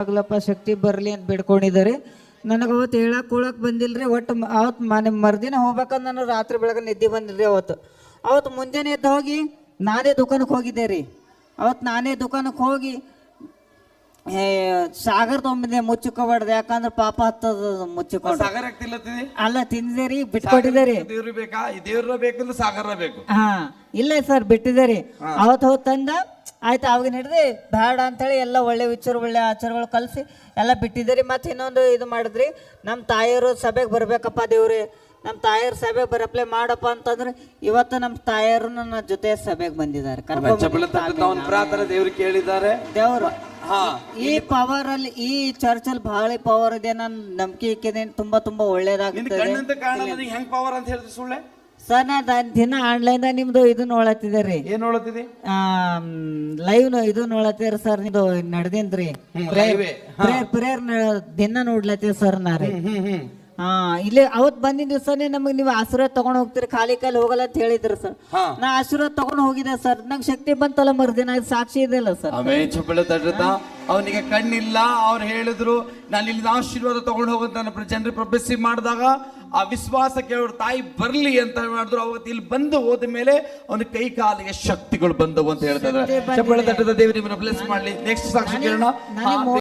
ಆಗ್ಲಪ್ಪ ಶಕ್ತಿ ಬರಲಿ ಅಂತ ಬೇಡ್ಕೊಂಡಿದ್ದಾರೆ. ನನಗೆ ಅವತ್ತು ಹೇಳಕ್ ಕೂಳಕ್ ಬಂದಿಲ್ರಿ. ಒಟ್ಟು ಅವತ್ತು ಮರ್ದಿನ ಹೋಗ್ಬೇಕಂದ್ರೆ ನಾನು ರಾತ್ರಿ ಬೆಳಗ್ಗೆ ನಿದ್ದೆ ಬಂದಿಲ್ರಿ. ಅವತ್ತು ಮುಂಜಾನೆ ಎದ್ದು ಹೋಗಿ ನಾನೇ ದುಕಾನಕ್ಕೆ ಹೋಗಿದ್ದೆ ರೀ. ಅವತ್ತು ನಾನೇ ದುಕಾನಕ್ಕೆ ಹೋಗಿ ಸಾಗರ್ ತೊಗೊಂಬಿದ್ದೆ. ಮುಚ್ಚಿಕೊಬಾರ್ದು, ಯಾಕಂದ್ರೆ ಪಾಪ ಹತ್ತದ ಮುಚ್ಚಿಕೊಂಡು. ಸಾಗರ ಆಗ್ತಿಲ್ಲತ್ತಿದೆ ಅಲ್ಲ ತಿಂದಿದೆ ರೀ, ಬಿಟ್ಕೊಟ್ಟಿದ್ದೆ ರೀ. ದೇವ್ರು ಬೇಕಾ? ದೇವ್ರ ಬೇಕಂದ್ರೆ ಸಾಗರ ಬೇಕು. ಹಾ ಇಲ್ಲ ಸರ್, ಬಿಟ್ಟಿದೆ ರೀ. ಅವತ್ತು ತಂದ ಆಯ್ತು. ಅವಾಗ ಹಿಡ್ದು ಬೇಡ ಅಂತೇಳಿ ಎಲ್ಲ ಒಳ್ಳೆ ವಿಚಾರ ಒಳ್ಳೆ ಆಚಾರಗಳು ಕಲಿಸಿ ಎಲ್ಲ ಬಿಟ್ಟಿದ್ದೀರಿ. ಮತ್ತು ಇನ್ನೊಂದು ಇದು ಮಾಡಿದ್ರಿ, ನಮ್ಮ ತಾಯಿಯರು ಸಭೆಗೆ ಬರ್ಬೇಕಪ್ಪ ದೇವ್ರಿ, ನಮ್ಮ ತಾಯಿಯರು ಸಭೆಗೆ ಬರಪ್ಲೆ ಮಾಡಪ್ಪ ಅಂತಂದ್ರೆ ಇವತ್ತು ನಮ್ಮ ತಾಯಿಯರು ನನ್ನ ಜೊತೆ ಸಭೆಗೆ ಬಂದಿದ್ದಾರೆ. ಪ್ರಾರ್ಥನೆ ದೇವ್ರು ಕೇಳಿದ್ದಾರೆ. ದೇವ್ರು ಈ ಪವರ್ ಅಲ್ಲಿ, ಈ ಚರ್ಚಲ್ಲಿ ಬಹಳ ಪವರ್ ಇದೆ. ನಾನು ನಂಬಿಕೆ ಇಕ್ಕಿದ್ದೇನೆ. ತುಂಬಾ ಒಳ್ಳೇದಾಗ್ತದೆ. ಹೆಂಗ್ ಪವರ್ ಅಂತ ಹೇಳಿದ್ರೆ ಸುಳ್ಳೆ ಸರ್? ನಾ ದಿನ ಆನ್ಲೈನ್ ನಿಮ್ದು ಇದು ನೋಡತ್ತಿದ್ದೆ ರೀ. ಏನ್ ನೋಡತ್ತಿದಿ? ಲೈವ್ ಇದು ನೋಡತ್ತೀರಿ ಸರ್. ಇದು ನಡೆದೇನ್ರಿ ಪ್ರೇಯರ್ ದಿನ ನೋಡ್ಲತ್ತೀವಿ ಸರ್ ನಾ ರೀ. ಇಲ್ಲಿ ಅವತ್ ಬಂದಿದ್ ದಿವಸನೇ ನಮಗ್ ನೀವು ಆಶೀರ್ವಾದ ತಗೊಂಡ್ ಹೋಗ್ತೀರಿ, ಖಾಲಿ ಕಾಲಿ ಹೋಗಲ್ಲ ಅಂತ ಹೇಳಿದ್ರು ಸರ್. ನಾ ಆಶೀರ್ವಾದ ತಗೊಂಡ್ ಹೋಗಿದ್ದೆ ಸರ್. ನಂಗೆ ಶಕ್ತಿ ಬಂತಲ್ಲ ಮರುದಿನ, ಸಾಕ್ಷಿ ಇದೆಯಲ್ಲ ಸರ್. ಅವನಿಗೆ ಕಣ್ಣಿಲ್ಲ, ಅವ್ರು ಹೇಳಿದ್ರು ನಾನು ಇಲ್ಲಿ ಆಶೀರ್ವಾದ ತಗೊಂಡು ಹೋಗಂತ ಜನರು ಪ್ರೊಫೆಸಿ ಮಾಡಿದಾಗ ಆ ವಿಶ್ವಾಸಕ್ಕೆ ಅವ್ರ ತಾಯಿ ಬರ್ಲಿ ಅಂತ ಮಾಡಿದ್ರು. ಅವತ್ತು ಇಲ್ಲಿ ಬಂದು ಹೋದ ಮೇಲೆ ಅವನ ಕೈ ಕಾಲಿಗೆ ಶಕ್ತಿಗಳು ಬಂದವು ಅಂತ ಹೇಳ್ತಾರೆ. ಚಪ್ಪಳ ತಟ್ಟದ ದೇವರು ನಿಮ್ಮನ್ನು ಬ್ಲೆಸ್ ಮಾಡ್ಲಿ. ನೆಕ್ಸ್ಟ್ ಸಾಕ್ಷಿ ಕೇಳೋಣ.